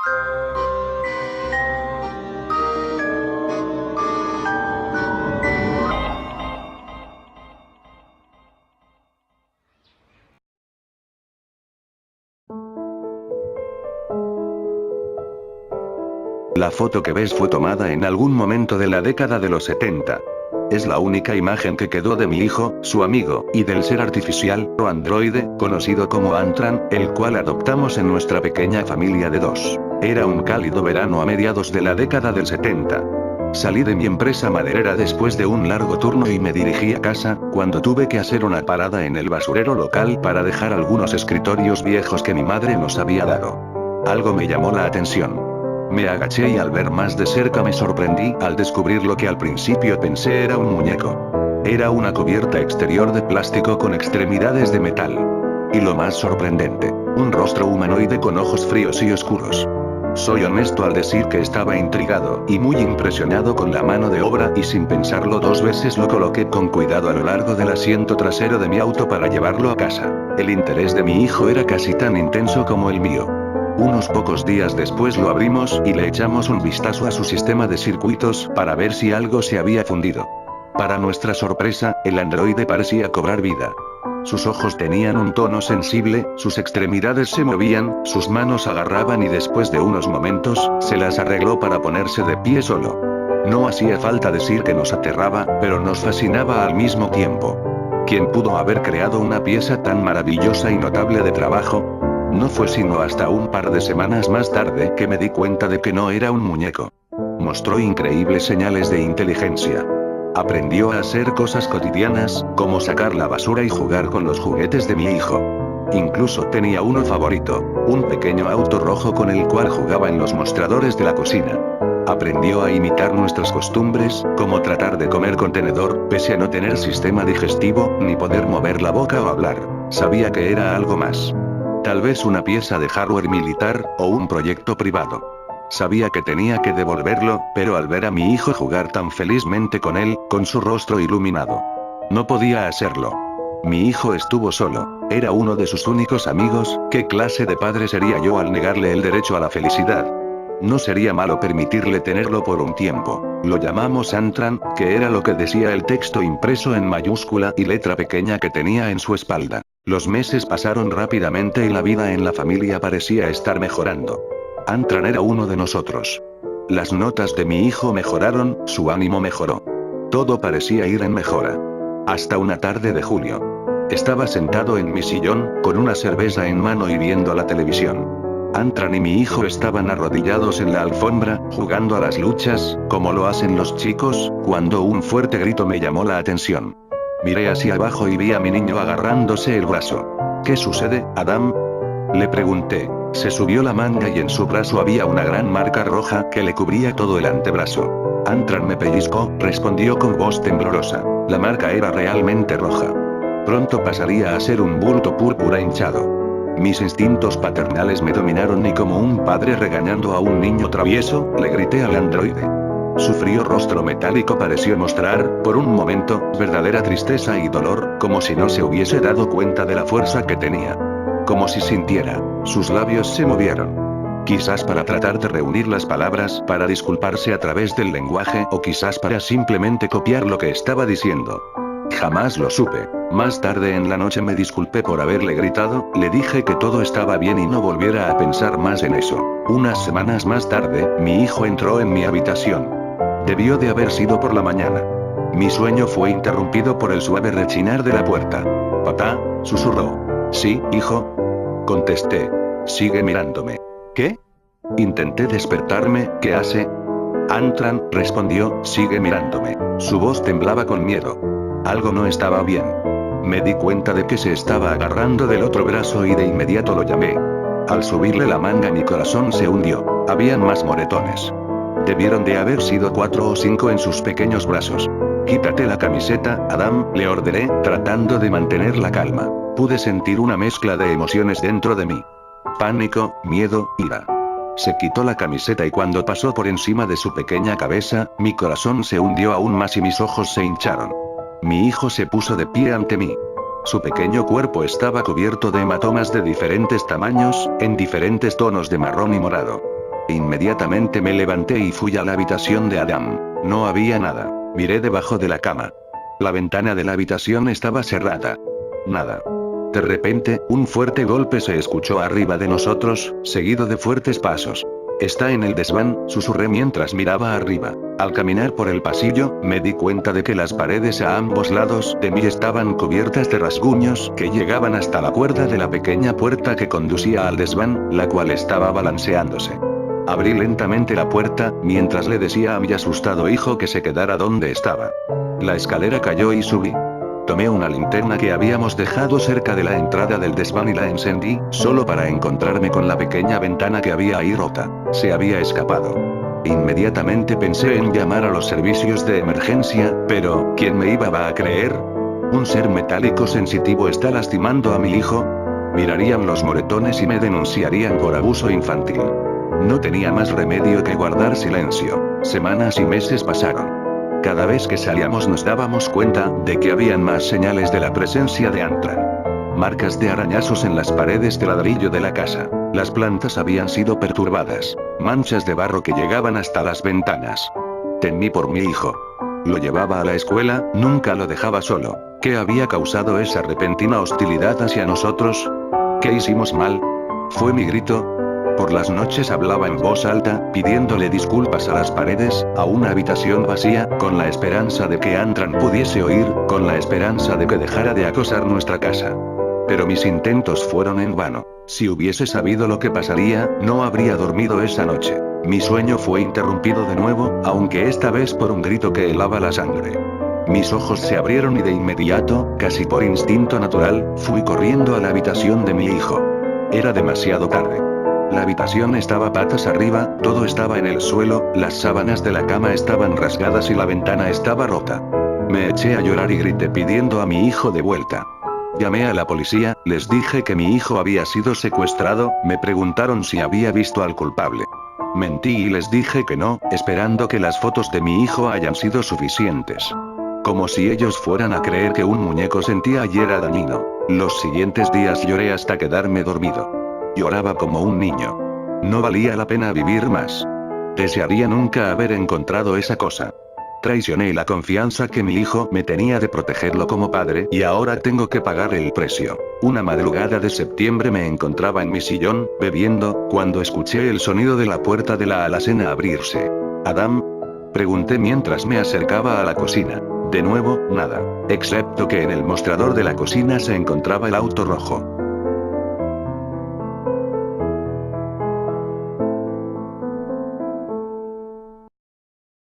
La foto que ves fue tomada en algún momento de la década de los 70. Es la única imagen que quedó de mi hijo, su amigo, y del ser artificial, o androide, conocido como Antran, el cual adoptamos en nuestra pequeña familia de dos. Era un cálido verano a mediados de la década del 70. Salí de mi empresa maderera después de un largo turno y me dirigí a casa, cuando tuve que hacer una parada en el basurero local para dejar algunos escritorios viejos que mi madre nos había dado. Algo me llamó la atención. Me agaché y al ver más de cerca me sorprendí al descubrir lo que al principio pensé era un muñeco. Era una cubierta exterior de plástico con extremidades de metal. Y lo más sorprendente, un rostro humanoide con ojos fríos y oscuros. Soy honesto al decir que estaba intrigado y muy impresionado con la mano de obra y sin pensarlo dos veces lo coloqué con cuidado a lo largo del asiento trasero de mi auto para llevarlo a casa. El interés de mi hijo era casi tan intenso como el mío. Unos pocos días después lo abrimos y le echamos un vistazo a su sistema de circuitos para ver si algo se había fundido. Para nuestra sorpresa, el androide parecía cobrar vida. Sus ojos tenían un tono sensible, sus extremidades se movían, sus manos agarraban y después de unos momentos, se las arregló para ponerse de pie solo. No hacía falta decir que nos aterraba, pero nos fascinaba al mismo tiempo. ¿Quién pudo haber creado una pieza tan maravillosa y notable de trabajo? No fue sino hasta un par de semanas más tarde que me di cuenta de que no era un muñeco. Mostró increíbles señales de inteligencia. Aprendió a hacer cosas cotidianas, como sacar la basura y jugar con los juguetes de mi hijo. Incluso tenía uno favorito, un pequeño auto rojo con el cual jugaba en los mostradores de la cocina. Aprendió a imitar nuestras costumbres, como tratar de comer con tenedor, pese a no tener sistema digestivo, ni poder mover la boca o hablar. Sabía que era algo más. Tal vez una pieza de hardware militar, o un proyecto privado. Sabía que tenía que devolverlo, pero al ver a mi hijo jugar tan felizmente con él, con su rostro iluminado, no podía hacerlo. Mi hijo estuvo solo, era uno de sus únicos amigos. ¿Qué clase de padre sería yo al negarle el derecho a la felicidad? No sería malo permitirle tenerlo por un tiempo. Lo llamamos Antran, que era lo que decía el texto impreso en mayúscula y letra pequeña que tenía en su espalda. Los meses pasaron rápidamente y la vida en la familia parecía estar mejorando. Antran era uno de nosotros. Las notas de mi hijo mejoraron, su ánimo mejoró. Todo parecía ir en mejora. Hasta una tarde de julio. Estaba sentado en mi sillón, con una cerveza en mano y viendo la televisión. Antran y mi hijo estaban arrodillados en la alfombra, jugando a las luchas, como lo hacen los chicos, cuando un fuerte grito me llamó la atención. Miré hacia abajo y vi a mi niño agarrándose el brazo. ¿Qué sucede, Adam? Le pregunté. Se subió la manga y en su brazo había una gran marca roja que le cubría todo el antebrazo. Antran me pellizcó, respondió con voz temblorosa. La marca era realmente roja. Pronto pasaría a ser un bulto púrpura hinchado. Mis instintos paternales me dominaron y como un padre regañando a un niño travieso, le grité al androide. Su frío rostro metálico pareció mostrar, por un momento, verdadera tristeza y dolor, como si no se hubiese dado cuenta de la fuerza que tenía. Como si sintiera. Sus labios se movieron. Quizás para tratar de reunir las palabras, para disculparse a través del lenguaje o quizás para simplemente copiar lo que estaba diciendo. Jamás lo supe. Más tarde en la noche me disculpé por haberle gritado, le dije que todo estaba bien y no volviera a pensar más en eso. Unas semanas más tarde, mi hijo entró en mi habitación. Debió de haber sido por la mañana. Mi sueño fue interrumpido por el suave rechinar de la puerta. «Papá», susurró. «Sí, hijo». Contesté. «Sigue mirándome». «¿Qué?». Intenté despertarme. «¿Qué hace?». «Antran», respondió, «sigue mirándome». Su voz temblaba con miedo. Algo no estaba bien. Me di cuenta de que se estaba agarrando del otro brazo y de inmediato lo llamé. Al subirle la manga mi corazón se hundió. Habían más moretones. Debieron de haber sido 4 o 5 en sus pequeños brazos. «Quítate la camiseta, Adam», le ordené, tratando de mantener la calma. Pude sentir una mezcla de emociones dentro de mí. Pánico, miedo, ira. Se quitó la camiseta y cuando pasó por encima de su pequeña cabeza, mi corazón se hundió aún más y mis ojos se hincharon. Mi hijo se puso de pie ante mí. Su pequeño cuerpo estaba cubierto de hematomas de diferentes tamaños, en diferentes tonos de marrón y morado. Inmediatamente me levanté y fui a la habitación de Adam. No había nada. Miré debajo de la cama. La ventana de la habitación estaba cerrada. Nada. De repente, un fuerte golpe se escuchó arriba de nosotros, seguido de fuertes pasos. «Está en el desván», susurré mientras miraba arriba. Al caminar por el pasillo, me di cuenta de que las paredes a ambos lados de mí estaban cubiertas de rasguños que llegaban hasta la cuerda de la pequeña puerta que conducía al desván, la cual estaba balanceándose. Abrí lentamente la puerta, mientras le decía a mi asustado hijo que se quedara donde estaba. La escalera cayó y subí. Tomé una linterna que habíamos dejado cerca de la entrada del desván y la encendí, solo para encontrarme con la pequeña ventana que había ahí rota. Se había escapado. Inmediatamente pensé en llamar a los servicios de emergencia, pero ¿quién me iba a creer? ¿Un ser metálico sensitivo está lastimando a mi hijo? Mirarían los moretones y me denunciarían por abuso infantil. No tenía más remedio que guardar silencio. Semanas y meses pasaron. Cada vez que salíamos nos dábamos cuenta de que habían más señales de la presencia de Antran. Marcas de arañazos en las paredes de ladrillo de la casa. Las plantas habían sido perturbadas. Manchas de barro que llegaban hasta las ventanas. Temí por mi hijo. Lo llevaba a la escuela, nunca lo dejaba solo. ¿Qué había causado esa repentina hostilidad hacia nosotros? ¿Qué hicimos mal? Fue mi grito. Por las noches hablaba en voz alta, pidiéndole disculpas a las paredes, a una habitación vacía, con la esperanza de que Antran pudiese oír, con la esperanza de que dejara de acosar nuestra casa. Pero mis intentos fueron en vano. Si hubiese sabido lo que pasaría, no habría dormido esa noche. Mi sueño fue interrumpido de nuevo, aunque esta vez por un grito que helaba la sangre. Mis ojos se abrieron y de inmediato, casi por instinto natural, fui corriendo a la habitación de mi hijo. Era demasiado tarde. La habitación estaba patas arriba, todo estaba en el suelo, las sábanas de la cama estaban rasgadas y la ventana estaba rota. Me eché a llorar y grité pidiendo a mi hijo de vuelta. Llamé a la policía, les dije que mi hijo había sido secuestrado, me preguntaron si había visto al culpable. Mentí y les dije que no, esperando que las fotos de mi hijo hayan sido suficientes. Como si ellos fueran a creer que un muñeco sentía y era dañino. Los siguientes días lloré hasta quedarme dormido. Lloraba como un niño. No valía la pena vivir más. Desearía nunca haber encontrado esa cosa. Traicioné la confianza que mi hijo me tenía de protegerlo como padre y ahora tengo que pagar el precio. Una madrugada de septiembre me encontraba en mi sillón, bebiendo, cuando escuché el sonido de la puerta de la alacena abrirse. «¿Adam?», pregunté mientras me acercaba a la cocina. De nuevo, nada. Excepto que en el mostrador de la cocina se encontraba el auto rojo.